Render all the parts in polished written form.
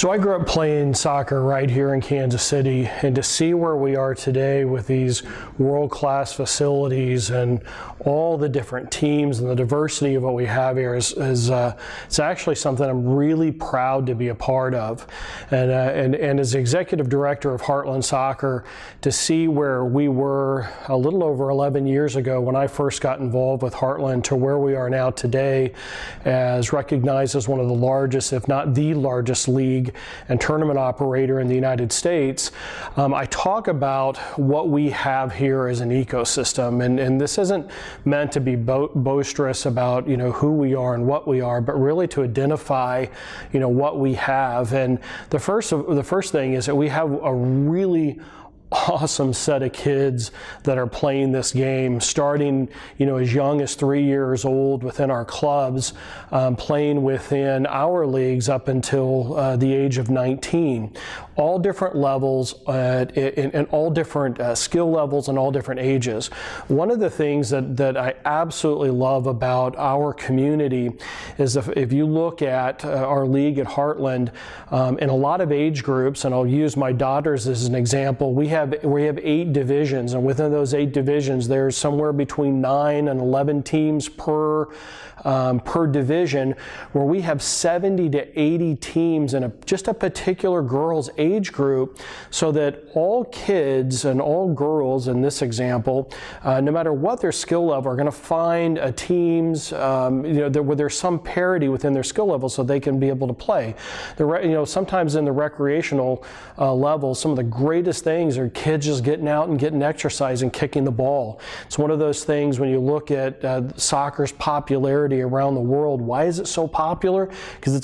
So I grew up playing soccer right here in Kansas City, and to see where we are today with these world-class facilities and all the different teams and the diversity of what we have here is it's actually something I'm really proud to be a part of. And as executive director of Heartland Soccer, to see where we were a little over 11 years ago when I first got involved with Heartland to where we are now today, as recognized as one of the largest, if not the largest league and tournament operator in the United States. I talk about what we have here as an ecosystem, and this isn't meant to be boisterous about who we are and what we are, but really to identify what we have. And the first thing is that we have a really awesome set of kids that are playing this game, starting as young as 3 years old within our clubs, playing within our leagues up until the age of 19. All different levels and all different skill levels and all different ages. One of the things that I absolutely love about our community is if you look at our league at Heartland, in a lot of age groups, and I'll use my daughters as an example, we have 8 divisions, and within those 8 divisions there's somewhere between 9 and 11 teams per division, where we have 70 to 80 teams in just a particular girls age group, so that all kids and all girls in this example, no matter what their skill level, are going to find teams where there's some parity within their skill level so they can be able to play. Sometimes in the recreational level, some of the greatest things are kids just getting out and getting exercise and kicking the ball. It's one of those things when you look at soccer's popularity around the world. Why is it so popular? Because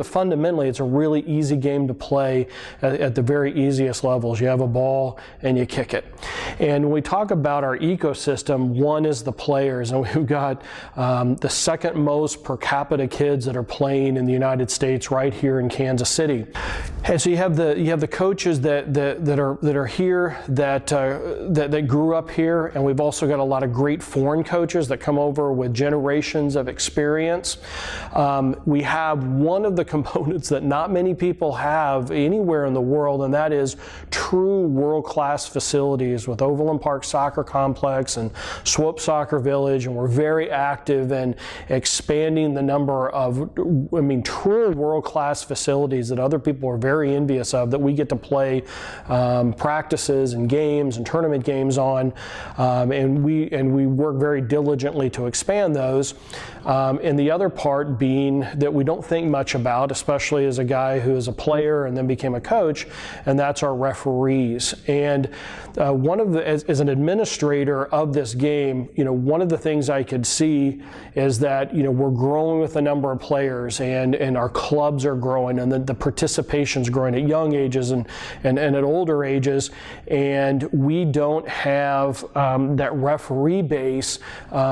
fundamentally it's a really easy game to play at the very easiest levels. You have a ball and you kick it. And when we talk about our ecosystem, one is the players, and we've got the second most per capita kids that are playing in the United States right here in Kansas City. And so you have the coaches that are here that grew up here, and we've also got a lot of great foreign coaches that come over with generations of experience. We have one of the components that not many people have anywhere in the world, and that is true world-class facilities with Overland Park Soccer Complex and Swope Soccer Village, and we're very active in expanding the number of, true world-class facilities that other people are very envious of, that we get to play practices and games and tournament games on, and we work very diligently to expand those. And the other part being that we don't think much about, especially as a guy who is a player and then became a coach, and that's our referees. And as an administrator of this game, one of the things I could see is that we're growing with the number of players, and our clubs are growing, and the participation's growing at young ages and at older ages, and we don't have that referee base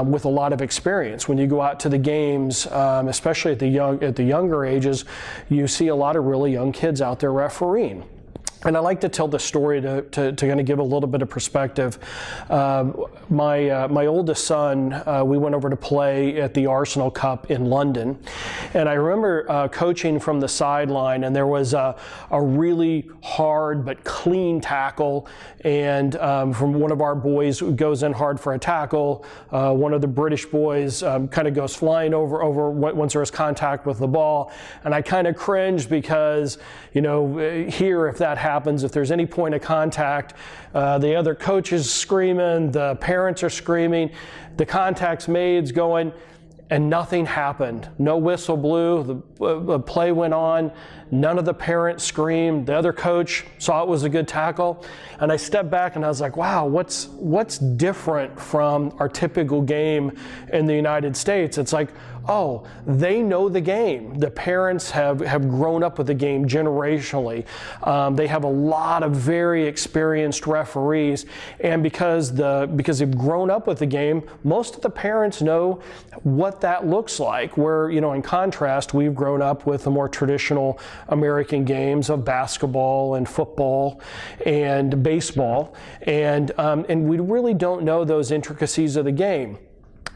with a lot of experience. When you go out to the games, especially at the younger ages, you see a lot of really young kids out there refereeing. And I like to tell the story to kind of give a little bit of perspective. My oldest son, we went over to play at the Arsenal Cup in London, and I remember coaching from the sideline, and there was a really hard but clean tackle, and from one of our boys who goes in hard for a tackle, one of the British boys kind of goes flying over once there was contact with the ball, and I kind of cringed because here, if that happens, if there's any point of contact, the other coach is screaming, the parents are screaming, the contact's made's going, and nothing happened. No whistle blew, the play went on, none of the parents screamed, the other coach saw it was a good tackle, and I stepped back and I was like, wow, what's different from our typical game in the United States? It's like, oh, they know the game. The parents have grown up with the game generationally. They have a lot of very experienced referees, and because they've grown up with the game, most of the parents know what that looks like, where, in contrast, we've grown up with the more traditional American games of basketball and football and baseball, and we really don't know those intricacies of the game.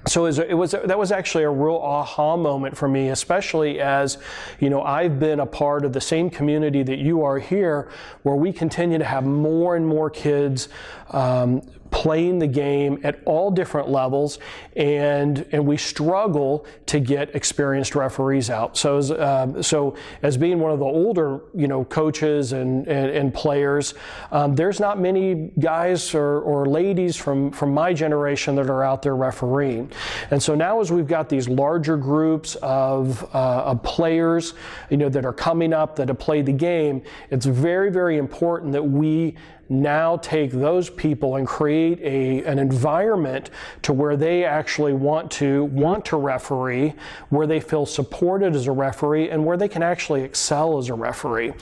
So that was actually a real aha moment for me, especially as, I've been a part of the same community that you are here, where we continue to have more and more kids playing the game at all different levels, and we struggle to get experienced referees out. So as being one of the older coaches and players, there's not many guys or ladies from my generation that are out there refereeing. And so now, as we've got these larger groups of players that are coming up that have played the game, it's very, very important that we now take those people and create an environment to where they actually want to referee, where they feel supported as a referee, and where they can actually excel as a referee.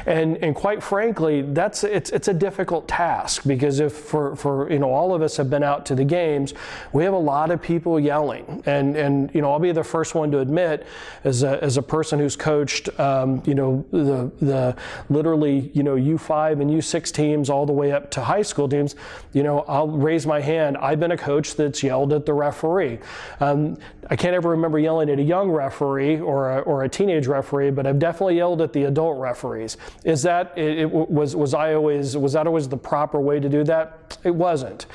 And quite frankly, it's a difficult task, because if for all of us have been out to the games, we have a lot of people yelling, and I'll be the first one to admit, as a person who's coached the literally U5 and U6 teams all the way up to high school teams, I'll raise my hand. I've been a coach that's yelled at the referee. I can't ever remember yelling at a young referee or a teenage referee, but I've definitely yelled at the adult referees. Was that always the proper way to do that? It wasn't.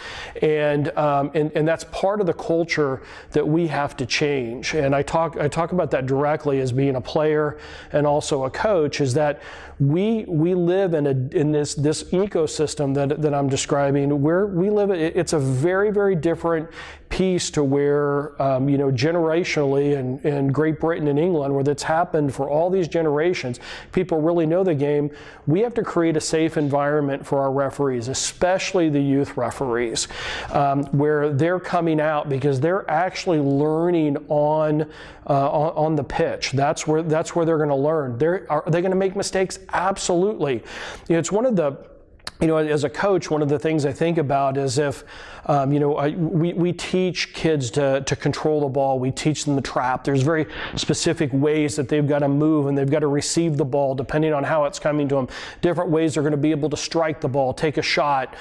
And that's part of the culture that we have to change. And I talk about that directly as being a player and also a coach, is that we live in this ecosystem that I'm describing, where we live. It's a very, very different piece to where generationally in Great Britain and England, where that's happened for all these generations, people really know the game. We have to create a safe environment for our referees, especially the youth referees, where they're coming out because they're actually learning on the pitch. That's where they're going to learn. Are they going to make mistakes? Absolutely. It's one of the as a coach, one of the things I think about is if, we teach kids to control the ball. We teach them the trap. There's very specific ways that they've got to move and they've got to receive the ball depending on how it's coming to them. Different ways they're going to be able to strike the ball, take a shot,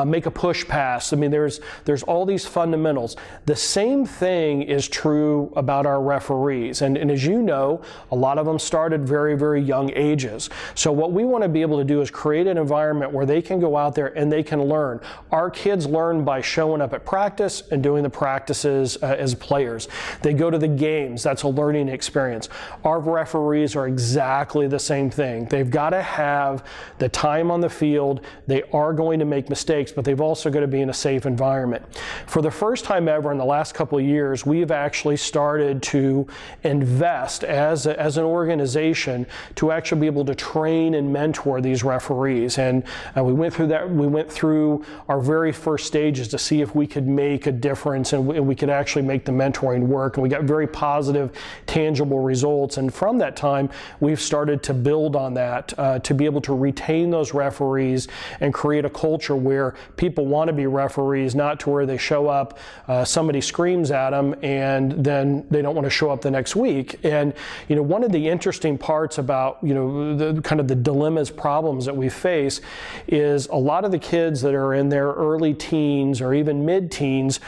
make a push pass. I mean, there's all these fundamentals. The same thing is true about our referees. And as you know, a lot of them started very, very young ages. So what we want to be able to do is create an environment where they can go out there and they can learn. Our kids learn by showing up at practice and doing the practices as players. They go to the games. That's a learning experience. Our referees are exactly the same thing. They've got to have the time on the field. They are going to make mistakes, but they've also got to be in a safe environment. For the first time ever in the last couple of years, we've actually started to invest as an organization to actually be able to train and mentor these referees. And we went through that. We went through our very first stages to see if we could make a difference and we could actually make the mentoring work. And we got very positive, tangible results. And from that time, we've started to build on that to be able to retain those referees and create a culture where people want to be referees, not to where they show up, somebody screams at them, and then they don't want to show up the next week. And one of the interesting parts about the kind of the dilemmas, problems that we face is a lot of the kids that are in their early teens or even mid-teens,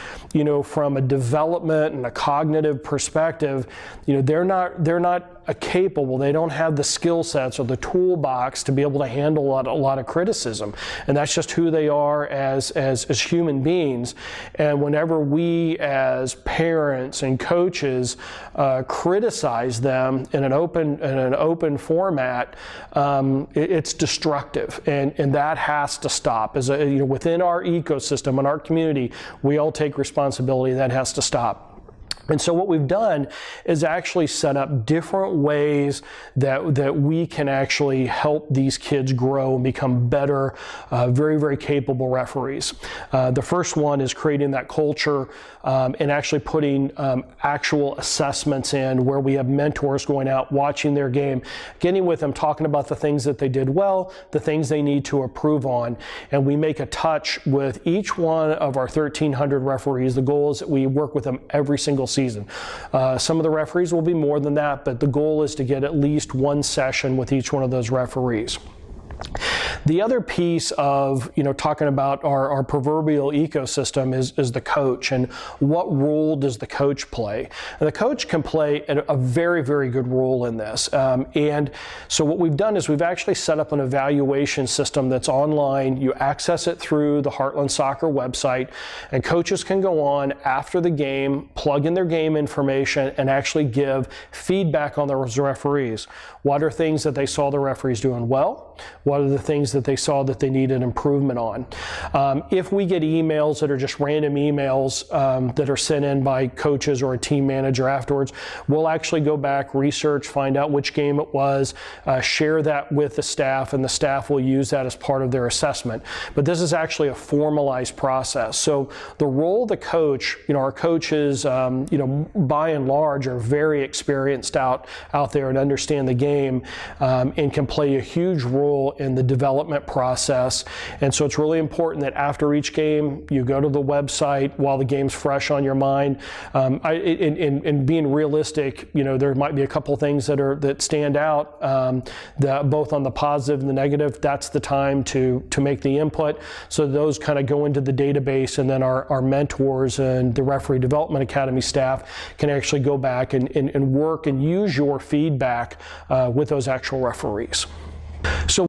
from a development and a cognitive perspective, they're not capable. They don't have the skill sets or the toolbox to be able to handle a lot of criticism, and that's just who they are as human beings. And whenever we as parents and coaches criticize them in an open format, it's destructive, and that has to stop. Within our ecosystem and our community, we all take responsibility. That has to stop. And so what we've done is actually set up different ways that we can actually help these kids grow and become better, very, very capable referees. The first one is creating that culture and actually putting actual assessments in where we have mentors going out, watching their game, getting with them, talking about the things that they did well, the things they need to improve on. And we make a touch with each one of our 1,300 referees. The goal is that we work with them every single season. Some of the referees will be more than that, but the goal is to get at least one session with each one of those referees. The other piece of, talking about our proverbial ecosystem is the coach, and what role does the coach play? And the coach can play a very, very good role in this. And so what we've done is we've actually set up an evaluation system that's online. You access it through the Heartland Soccer website, and coaches can go on after the game, plug in their game information, and actually give feedback on those referees. What are things that they saw the referees doing well? What are the things that they saw that they needed improvement on? If we get emails that are just random emails that are sent in by coaches or a team manager afterwards, we'll actually go back, research, find out which game it was, share that with the staff, and the staff will use that as part of their assessment. But this is actually a formalized process. So the role of the coach, our coaches, by and large are very experienced out there and understand the game and can play a huge role in the development process. And so it's really important that after each game, you go to the website while the game's fresh on your mind. And being realistic, there might be a couple things that stand out, both on the positive and the negative. That's the time to make the input. So those kind of go into the database, and then our mentors and the Referee Development Academy staff can actually go back and work and use your feedback with those actual referees. So